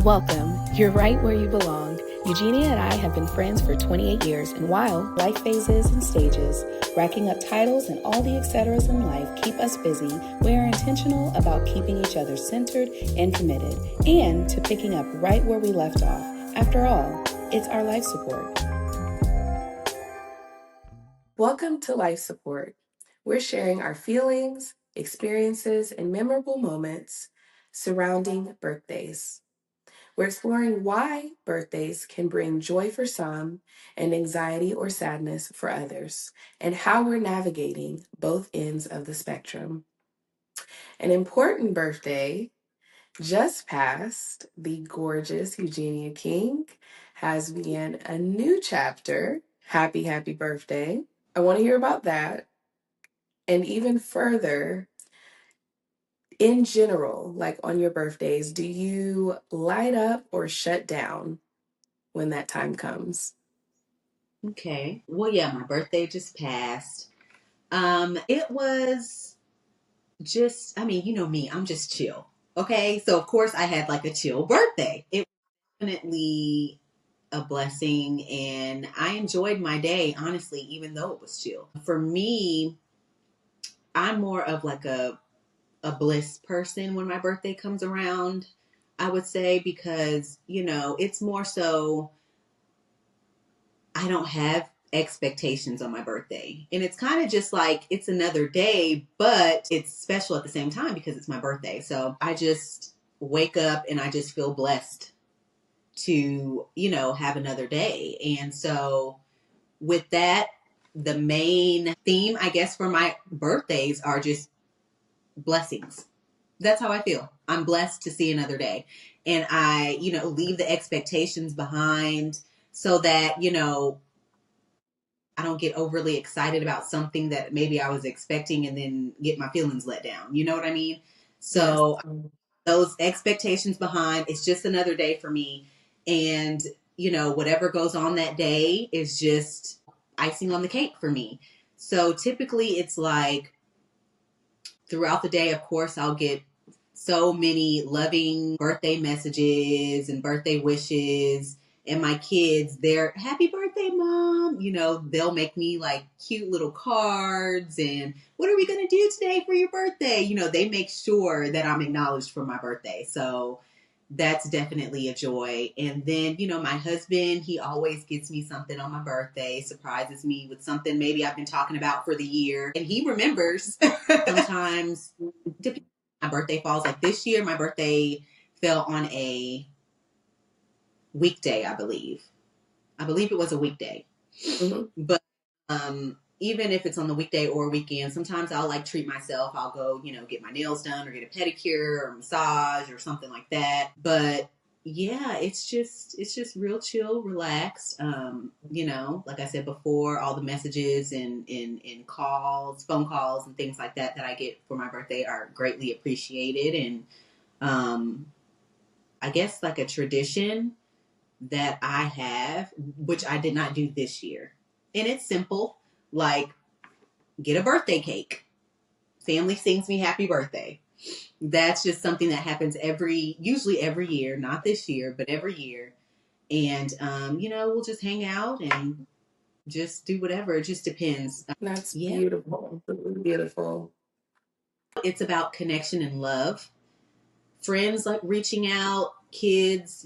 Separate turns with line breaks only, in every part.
Welcome. You're right where you belong. Eugenia and I have been friends for 28 years, and while life phases and stages, racking up titles and all the etceteras in life keep us busy, we are intentional about keeping each other centered and committed, and to picking up right where we left off. After all, it's our life support. Welcome to Life Support. We're sharing our feelings, experiences, and memorable moments surrounding birthdays. We're exploring why birthdays can bring joy for some and anxiety or sadness for others, and how we're navigating both ends of the spectrum. An important birthday just passed. The gorgeous Eugenia King has begun a new chapter. Happy, happy birthday. I want to hear about that. And even further, in general, like on your birthdays, do you light up or shut down when that time comes?
Okay. Well, yeah, my birthday just passed. It was just, I mean, you know me, I'm just chill. Okay. So, of course, I had like a chill birthday. It was definitely a blessing, and I enjoyed my day, honestly, even though it was chill. For me, I'm more of like a bliss person when my birthday comes around, I would say, because, it's more so I don't have expectations on my birthday. And it's kind of just like it's another day, but it's special at the same time because it's my birthday. So I just wake up and I just feel blessed to, have another day. And so with that, the main theme, I guess, for my birthdays are just blessings. That's how I feel. I'm blessed to see another day. And I, leave the expectations behind so that, I don't get overly excited about something that maybe I was expecting and then get my feelings let down. You know what I mean?
Yes.
So those expectations behind, it's just another day for me. And, whatever goes on that day is just icing on the cake for me. So typically it's like throughout the day, of course, I'll get so many loving birthday messages and birthday wishes. And my kids, they're happy birthday, mom. They'll make me like cute little cards and what are we going to do today for your birthday? They make sure that I'm acknowledged for my birthday. So that's definitely a joy. And then, my husband, he always gets me something on my birthday, surprises me with something maybe I've been talking about for the year. And he remembers sometimes, my birthday falls like this year. My birthday fell on a weekday, I believe. I believe it was a weekday.
Mhm.
But even if it's on the weekday or weekend, sometimes I'll like treat myself. I'll go, get my nails done or get a pedicure or massage or something like that. But yeah, it's just real chill, relaxed. Like I said before, all the messages and calls, phone calls and things like that I get for my birthday are greatly appreciated. And um I guess like a tradition that I have, which I did not do this year. And it's simple, like get a birthday cake. Family sings me happy birthday. That's just something that happens usually every year, not this year, but every year. And, we'll just hang out and just do whatever. It just depends.
That's
Yeah.
beautiful. Beautiful.
It's about connection and love. Friends like reaching out, kids,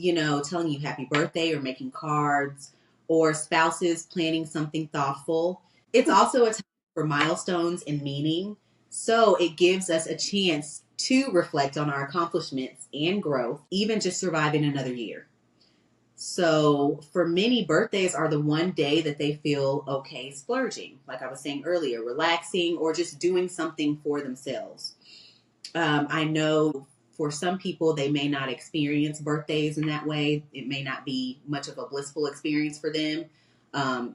telling you happy birthday or making cards, or spouses planning something thoughtful. It's also a time for milestones and meaning. So it gives us a chance to reflect on our accomplishments and growth, even just surviving another year. So for many, birthdays are the one day that they feel okay splurging, like I was saying earlier, relaxing or just doing something for themselves. I know for some people, they may not experience birthdays in that way. It may not be much of a blissful experience for them.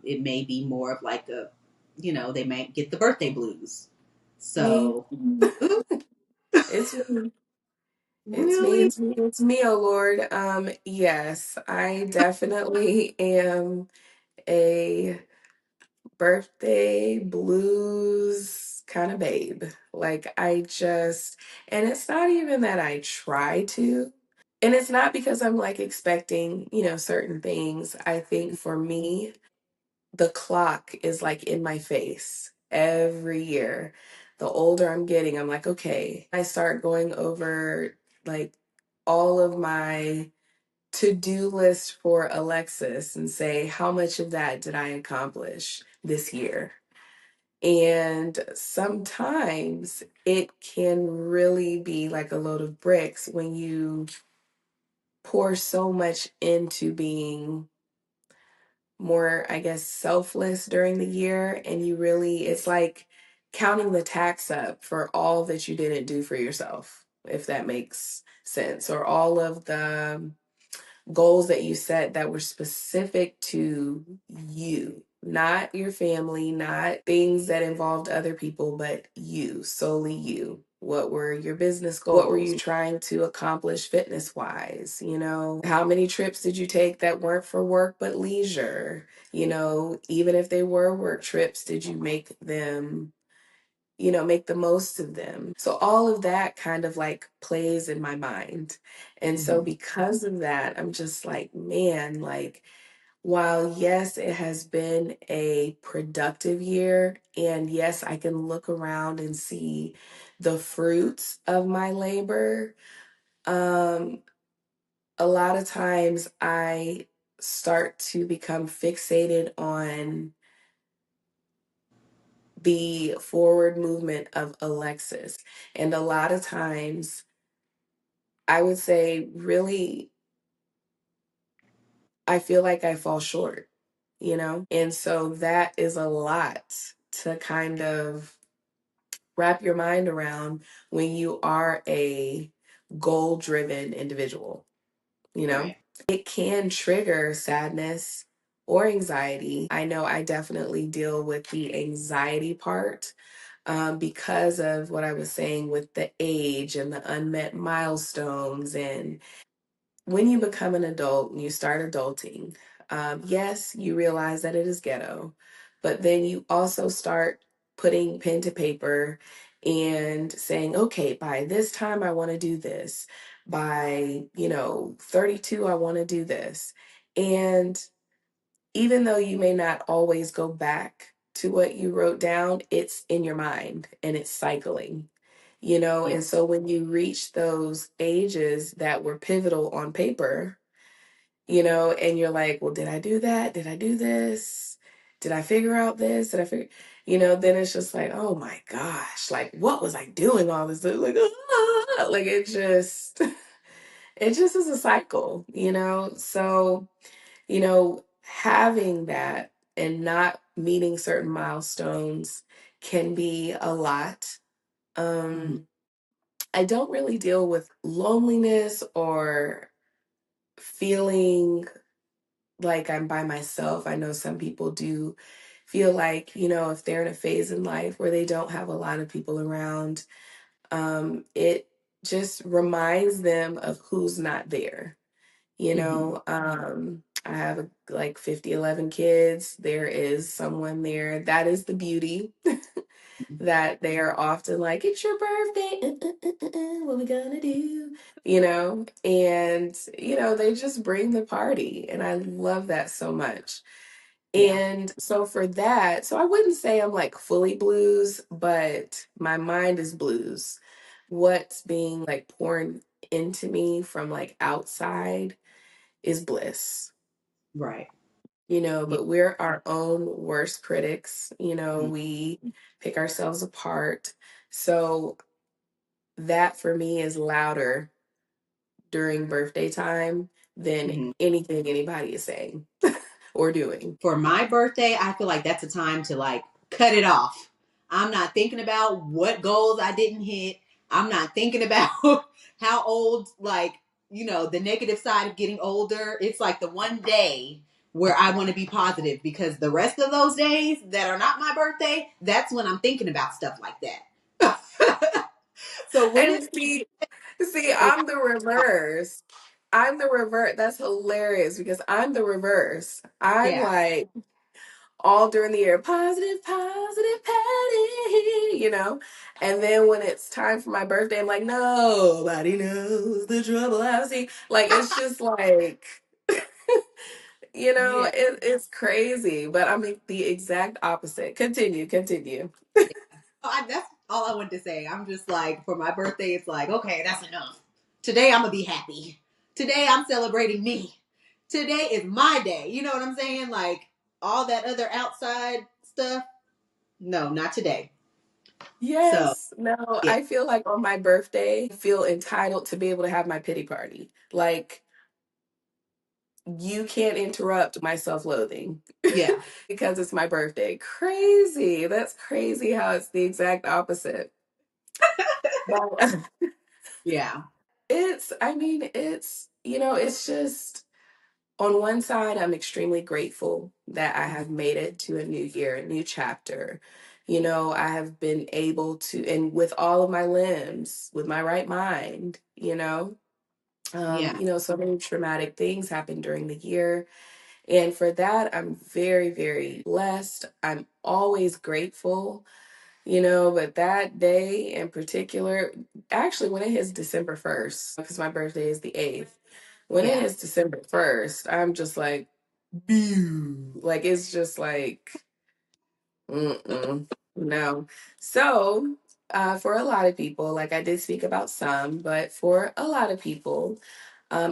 It may be more of like they might get the birthday blues.
Me.
So,
It's me. It's me.
really,
It's me. It's me, oh Lord. Yes, I definitely am a birthday blues kind of babe. Like I just, and it's not even that I try to. And it's not because I'm like expecting, certain things. I think for me, the clock is like in my face every year. The older I'm getting, I'm like, okay, I start going over like all of my to-do list for Alexis and say, how much of that did I accomplish this year? And sometimes it can really be like a load of bricks when you pour so much into being more, I guess, selfless during the year. And it's like counting the tax up for all that you didn't do for yourself, if that makes sense, or all of the goals that you set that were specific to you, not your family, not things that involved other people, but you, solely you. What were your business goals? What were you trying to accomplish fitness wise? How many trips did you take that weren't for work but leisure? Even if they were work trips, did you make the most of them? So all of that kind of like plays in my mind. And so
Mm-hmm.
because of that, I'm just like, man, like, while yes, it has been a productive year, and yes, I can look around and see the fruits of my labor, um, a lot of times I start to become fixated on the forward movement of Alexis. And a lot of times, I would say, really, I feel like I fall short. And so that is a lot to kind of wrap your mind around when you are a goal driven individual, you know?
Right.
It can trigger sadness or anxiety. I know I definitely deal with the anxiety part because of what I was saying with the age and the unmet milestones. And when you become an adult and you start adulting, yes, you realize that it is ghetto, but then you also start putting pen to paper and saying, okay, by this time, I want to do this. By, 32, I want to do this. And even though you may not always go back to what you wrote down, it's in your mind and it's cycling.
Yeah.
And so when you reach those ages that were pivotal on paper, and you're like, well, did I do that? Did I do this? Did I figure out this? Did I figure, then it's just like, oh my gosh, like, what was I doing all this? Like, like it just is a cycle. So, having that and not meeting certain milestones can be a lot.
Mm-hmm.
Um, I don't really deal with loneliness or feeling like I'm by myself. I know some people do feel like, if they're in a phase in life where they don't have a lot of people around, it just reminds them of who's not there.
Mm-hmm.
I have like 50, 11 kids. There is someone there. That is the beauty that they are often like, it's your birthday. What we gonna do? And they just bring the party. And I love that so much.
Yeah.
And so for that, so I wouldn't say I'm like fully blues, but my mind is blues. What's being like poured into me from like outside is bliss.
Right. Yeah.
But we're our own worst critics.
Mm-hmm.
We pick ourselves apart. So that for me is louder during birthday time than
Mm-hmm.
anything anybody is saying or doing.
For my birthday, I feel like that's a time to like cut it off. I'm not thinking about what goals I didn't hit. I'm not thinking about how old, like, the negative side of getting older. It's like the one day where I want to be positive because the rest of those days that are not my birthday, that's when I'm thinking about stuff like that. So when
And
it's,
see, I'm the reverse. I'm the revert. That's hilarious because I'm the reverse. I'm
yeah.
like, all during the year, positive, positive Patty, And then when it's time for my birthday, I'm like, nobody knows the trouble I've seen. Like, it's just like,
Yeah.
it's crazy. But I mean, the exact opposite. Continue, continue.
That's all I wanted to say. I'm just like, for my birthday, it's like, okay, that's enough. Today I'm gonna be happy. Today I'm celebrating me. Today is my day. You know what I'm saying? Like all that other outside stuff. No, not today. So
Yes. No,
yeah,
I feel like on my birthday, I feel entitled to be able to have my pity party. Like, you can't interrupt my self-loathing
yeah,
because it's my birthday. Crazy. That's crazy how it's the exact opposite. But
yeah,
I mean, it's just on one side, I'm extremely grateful that I have made it to a new year, a new chapter. I have been able to, and with all of my limbs, with my right mind,
yeah,
so many traumatic things happened during the year. And for that, I'm very, very blessed. I'm always grateful, but that day in particular, actually, when it hits December 1st, because my birthday is the 8th, when it
yeah.
hits December 1st, I'm just like, "Pew." Like, it's just like, mm-mm, no. So, for a lot of people, like I did speak about some, but for a lot of people,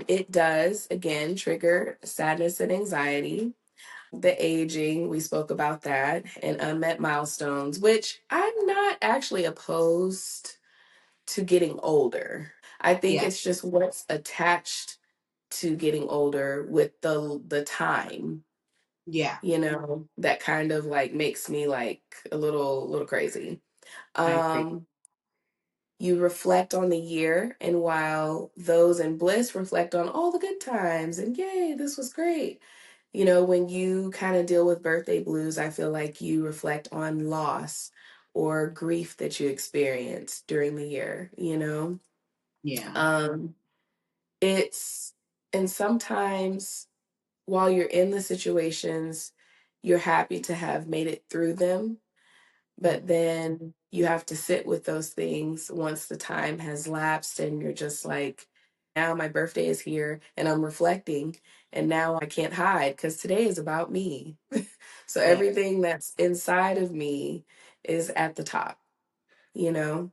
it does again trigger sadness and anxiety. The aging, we spoke about that, and unmet milestones, which I'm not actually opposed to getting older. I think
Yeah,
it's just what's attached to getting older with the time,
yeah.
that kind of like makes me like a little crazy.
I agree.
Um you reflect on the year, and while those in bliss reflect on all the good times and yay, this was great. When you kind of deal with birthday blues, I feel like you reflect on loss or grief that you experienced during the year.
Yeah.
Um, it's, and sometimes while you're in the situations, you're happy to have made it through them,
Mhm.
but then you have to sit with those things once the time has lapsed and you're just like, now my birthday is here and I'm reflecting, and now I can't hide because today is about me. So
Yeah.
everything that's inside of me is at the top, you know?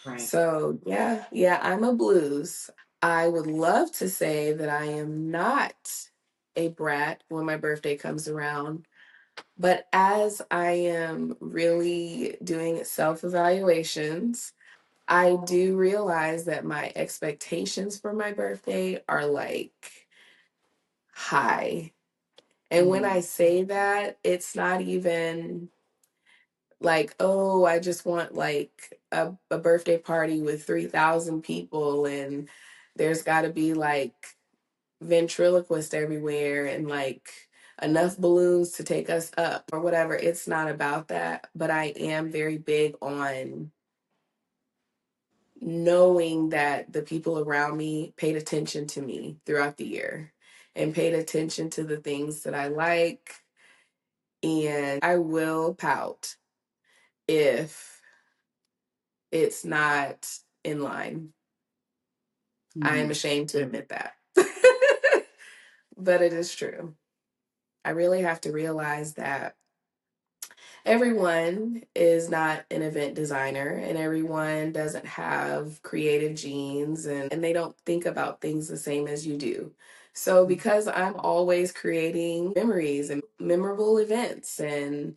Right.
So yeah, yeah, I'm a blues. I would love to say that I am not a brat when my birthday comes around, but as I am really doing self evaluations, I do realize that my expectations for my birthday are like high. And when
Mm.
I say that, it's not even like, oh, I just want like a birthday party with 3,000 people, and there's got to be like ventriloquist everywhere and like enough balloons to take us up or whatever. It's not about that, but I am very big on knowing that the people around me paid attention to me throughout the year and paid attention to the things that I like. And I will pout if it's not in line. I am
Mhm.
ashamed to admit that. But it is true. I really have to realize that everyone is not an event designer, and everyone doesn't have creative genes, and they don't think about things the same as you do. So because I'm always creating memories and memorable events and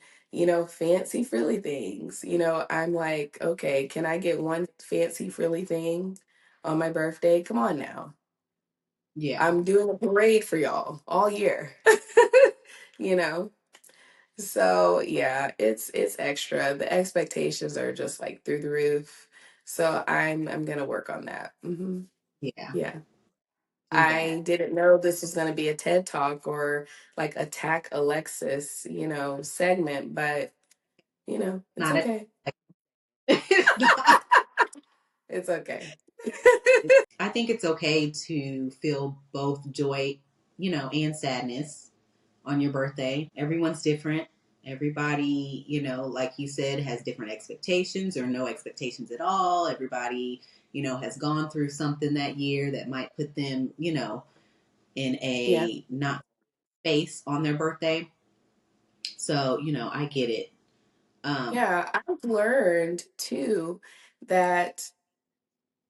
fancy frilly things, I'm like, okay, can I get one fancy frilly thing on my birthday? Come on now.
Yeah.
I'm doing a parade for y'all all year. you know So yeah, it's extra. The expectations are just like through the roof. So I'm gonna work on that.
Yeah.
Yeah.
Do that.
I didn't know this was gonna be a TED Talk or like Attack Alexis, segment, but it's
Not it.
okay.
It's not.
It's okay.
I think it's okay to feel both joy, and sadness on your birthday. Everyone's different. Everybody, like you said, has different expectations or no expectations at all. Everybody, has gone through something that year that might put them, in
Yeah.
a not space on their birthday. So, I get it. Um,
Yeah. I've learned too that,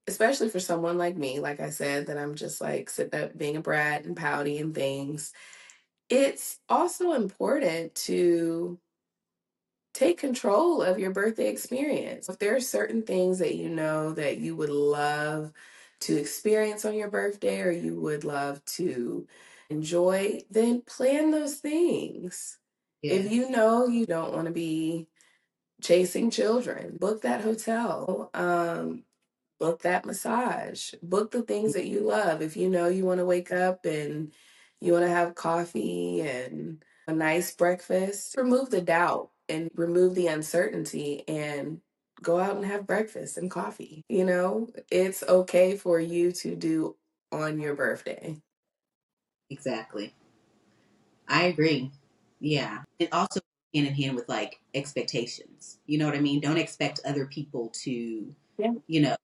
especially for someone like me, like I said, that I'm just like sitting up being a brat and pouty and things, it's also important to take control of your birthday experience. If there are certain things that you know that you would love to experience on your birthday or you would love to enjoy, then plan those things. If you
yes,
know you don't want to be chasing children, book that hotel. Book that massage. Book the things that you love. If you know you want to wake up and you want to have coffee and a nice breakfast, remove the doubt and remove the uncertainty and go out and have breakfast and coffee. It's okay for you to do on your birthday.
exactly. I agree. Yeah. It also hand in hand with like expectations. You know what I mean? Don't expect other people to,
Yeah.
you know,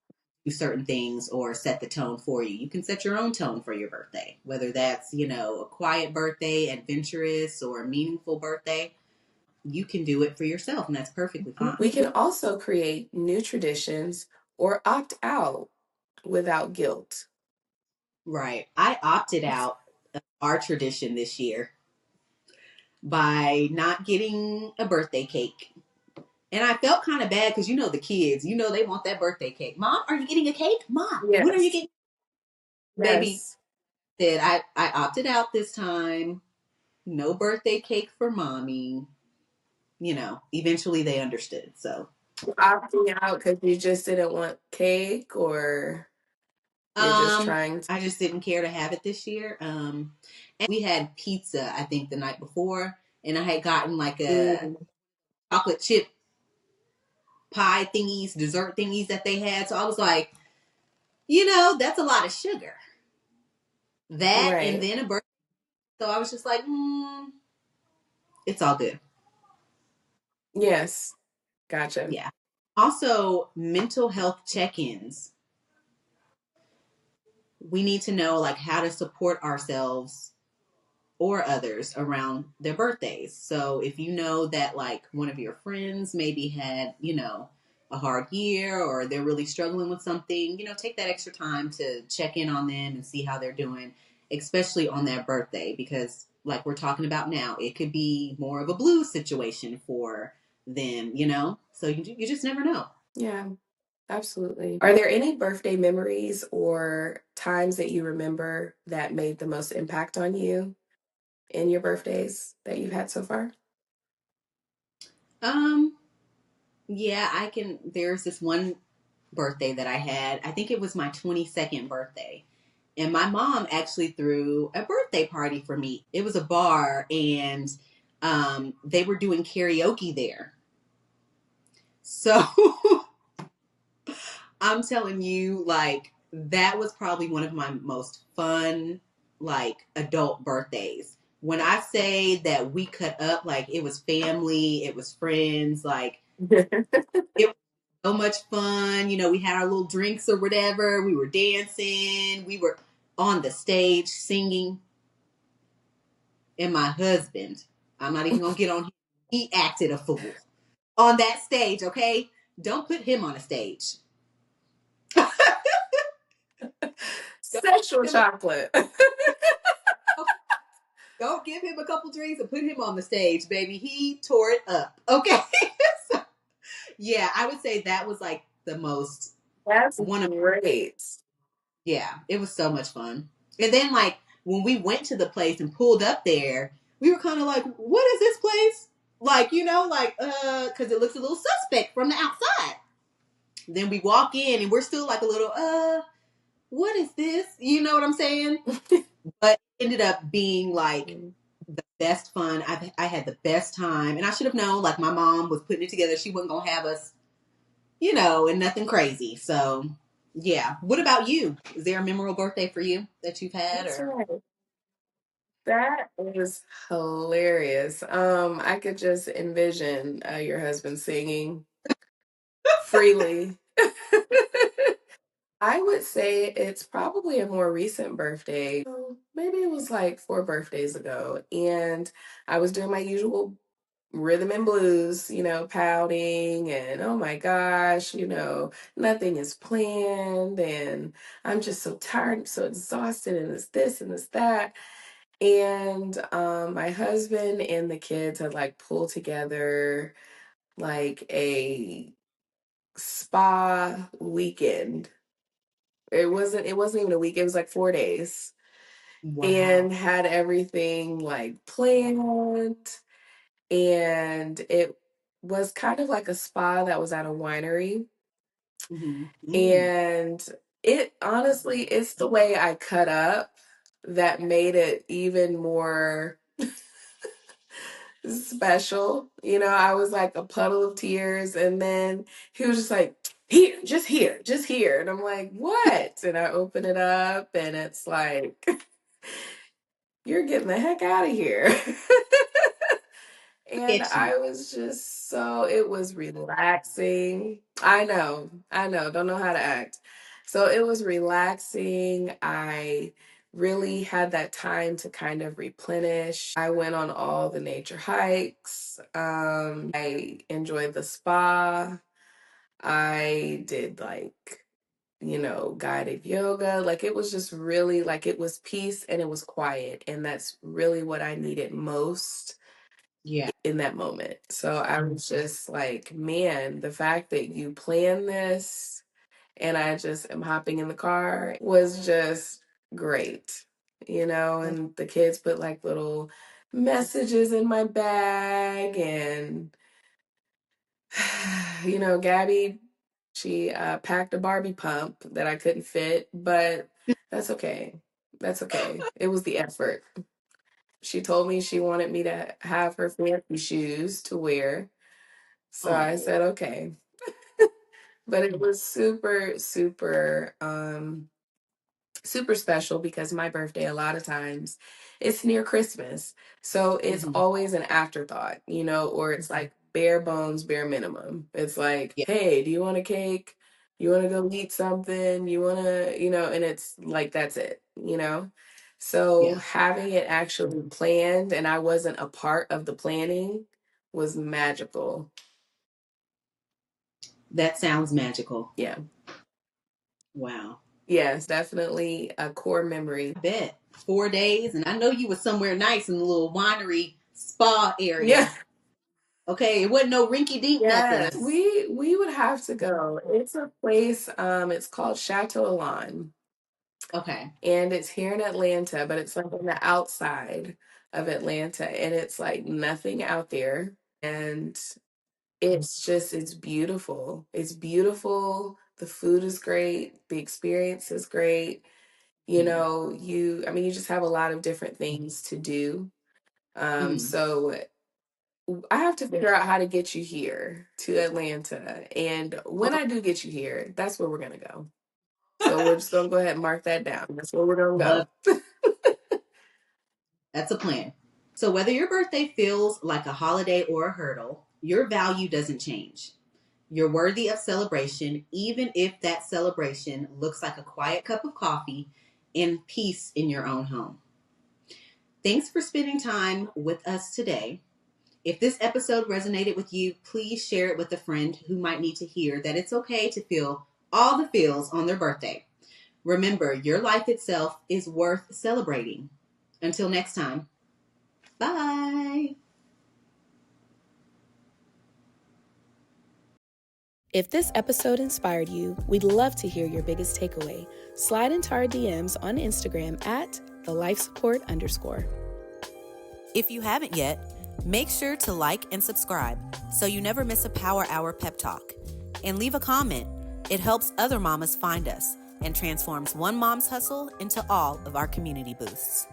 do certain things or set the tone for you. You can set your own tone for your birthday, whether that's, a quiet birthday, adventurous, or a meaningful birthday. You can do it for yourself, and that's perfectly fine.
We can also create new traditions or opt out without guilt.
Right. I opted out of our tradition this year by not getting a birthday cake. And I felt kind of bad because the kids, they want that birthday cake. Mom, are you getting a cake? Mom, when are you
Yes.
getting? Baby
Yes.
said I opted out this time. No birthday cake for mommy. Eventually they understood. So
Opting out because you just didn't want cake or you're just trying to.
I just didn't care to have it this year. And we had pizza, I think, the night before, and I had gotten like a
Mm,
chocolate chip pie thingies, dessert thingies that they had. So I was like, that's a lot of sugar. That and
right.
then a birthday. So I was just like, it's all good.
Yes. Gotcha.
Yeah. Also, mental health check-ins. We need to know like how to support ourselves or others around their birthdays. So if you know that like one of your friends maybe had, a hard year or they're really struggling with something, take that extra time to check in on them and see how they're doing, especially on their birthday, because like we're talking about now, it could be more of a blue situation for them. So you just never know.
Yeah, absolutely. Are there any birthday memories or times that you remember that made the most impact on you in your birthdays that you've had so far?
Um, yeah, there's this one birthday that I had. I think it was my 22nd birthday. And my mom actually threw a birthday party for me. It was a bar, and they were doing karaoke there. So I'm telling you, like, that was probably one of my most fun, like, adult birthdays. When I say that we cut up, like, it was family, it was friends, like, it was so much fun. We had our little drinks or whatever. We were dancing. We were on the stage singing. And my husband, I'm not even gonna get on him. He acted a fool on that stage. Okay, don't put him on a stage. Don't
Sexual
give him
chocolate.
a, don't give him a couple drinks and put him on the stage, baby. He tore it up. Okay, so, yeah, I would say that was like the most
That's
one of
great.
yeah, it was so much fun. And then like when we went to the place and pulled up there, we were kind of like, what is this place? Like, like cuz it looks a little suspect from the outside. Then we walk in and we're still like a little what is this? You know what I'm saying? But it ended up being like the best fun. I had the best time and I should have known like my mom was putting it together. She wasn't going to have us, and nothing crazy. So, yeah. What about you? Is there a memorable birthday for you that you've had
That's
or
right. That is hilarious. I could just envision your husband singing freely. I would say it's probably a more recent birthday. Maybe it was like 4 birthdays ago. And I was doing my usual rhythm and blues, pouting and oh my gosh, nothing is planned and I'm just so tired, I'm so exhausted, and it's this and it's that. And my husband and the kids had like pulled together like a spa weekend. It wasn't even a week, it was like 4 days. And
Wow.
had everything like planned. And it was kind of like a spa that was at a winery.
Mm-hmm. Mm.
And it honestly, it's the way I cut up that made it even more special. I was like a puddle of tears, and then he was just like, here, just here, just here. And I'm like, what? And I open it up, and it's like, you're getting the heck out of here.
Look
And
at you.
I was just it was relaxing. I know, don't know how to act. So it was relaxing. I really had that time to kind of replenish. I went on all the nature hikes. I enjoyed the spa. I did like, guided yoga. Like it was just really like it was peace and it was quiet. And that's really what I needed most
Yeah.
in that moment. So I was just like, man, the fact that you planned this and I just am hopping in the car was just great,
That's,
and the kids put like little messages in my bag and, Gabby, she packed a Barbie pump that I couldn't fit, but that's okay. That's okay. It was the effort. She told me she wanted me to have her fancy shoes to wear. So I
oh,
said, okay. But it was super, super, super special because my birthday, a lot of times, it's near Christmas. So it's
hmm,
always an afterthought, or it's like bare bones, bare minimum. It's like,
yeah,
hey, do you want a cake? You want to go eat something? You want to, and it's like, that's it. So
yeah.
having it actually planned and I wasn't a part of the planning was magical.
That sounds magical.
Yeah.
Wow.
Yes, definitely a core memory.
I bet 4 days, and I know you were somewhere nice in the little winery spa
Yeah.
area. Okay, it wasn't no rinky dink nothing.
Yes. We would have to go. It's a place, it's called Chateau Alon,
Okay.
and it's here in Atlanta, but it's like on the outside of Atlanta, and it's like nothing out there. And it's beautiful. It's beautiful. The food is great. The experience is great.
Mm-hmm.
You just have a lot of different things to do.
Mm-hmm.
So I have to figure out how to get you here to Atlanta. And when
Okay.
I do get you here, that's where we're going to go. So we're just going to go ahead and mark that down. That's where we're going
Love.
to go.
That's a plan. So whether your birthday feels like a holiday or a hurdle, your value doesn't change. You're worthy of celebration, even if that celebration looks like a quiet cup of coffee and peace in your own home. Thanks for spending time with us today. If this episode resonated with you, please share it with a friend who might need to hear that it's okay to feel all the feels on their birthday. Remember, your life itself is worth celebrating. Until next time, bye.
If this episode inspired you, we'd love to hear your biggest takeaway. Slide into our DMs on Instagram at @thelifesupport_.
If you haven't yet, make sure to like and subscribe so you never miss a Power Hour pep talk. And leave a comment. It helps other mamas find us and transforms one mom's hustle into all of our community boosts.